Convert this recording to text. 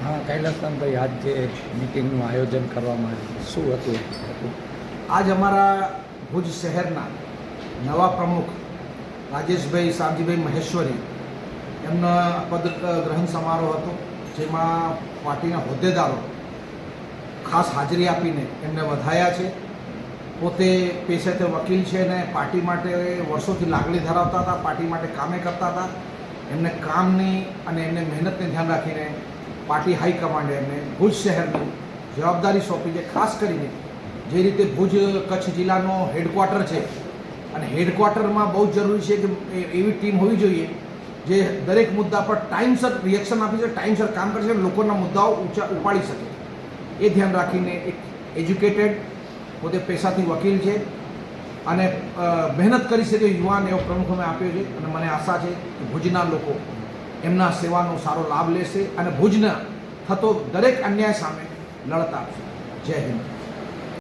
હા, કૈલાસરામભાઈ, આજ જે મિટિંગનું આયોજન કરવામાં આવ્યું શું હતું? આજ અમારા ભુજ શહેરના નવા પ્રમુખ રાજેશભાઈ શામજીભાઈ મહેશ્વરી એમનો પદ ગ્રહણ સમારોહ હતો, જેમાં પાર્ટીના હોદ્દેદારો ખાસ હાજરી આપીને એમને વધાયા છે. પોતે પેશેથી વકીલ છે અને પાર્ટી માટે વર્ષોથી લાગણી ધરાવતા હતા, પાર્ટી માટે કામે કરતા હતા. એમને કામની અને એમને મહેનતને ધ્યાન રાખીને પાર્ટી હાઈકમાન્ડે એમને ભુજ શહેરની જવાબદારી સોંપી છે. ખાસ કરીને જે રીતે ભુજ કચ્છ જિલ્લાનો હેડક્વાર્ટર છે અને હેડક્વાર્ટરમાં બહુ જરૂરી છે કે એવી ટીમ હોવી જોઈએ જે દરેક મુદ્દા પર ટાઈમસર રિએક્શન આપી શકે, ટાઈમસર કામ કરી શકે, લોકોના મુદ્દાઓ ઉપાડી શકે. એ ધ્યાન રાખીને એક એજ્યુકેટેડ, પોતે પેશાથી વકીલ છે અને મહેનત કરી શકે યુવાન એવો પ્રમુખ અમે આપ્યો છે. અને મને આશા છે કે ભુજના લોકો એમના સેવાનો સારો લાભ લેશે અને ભુજના થતો દરેક અન્યાય સામે લડત આપશે. જય હિન્દ.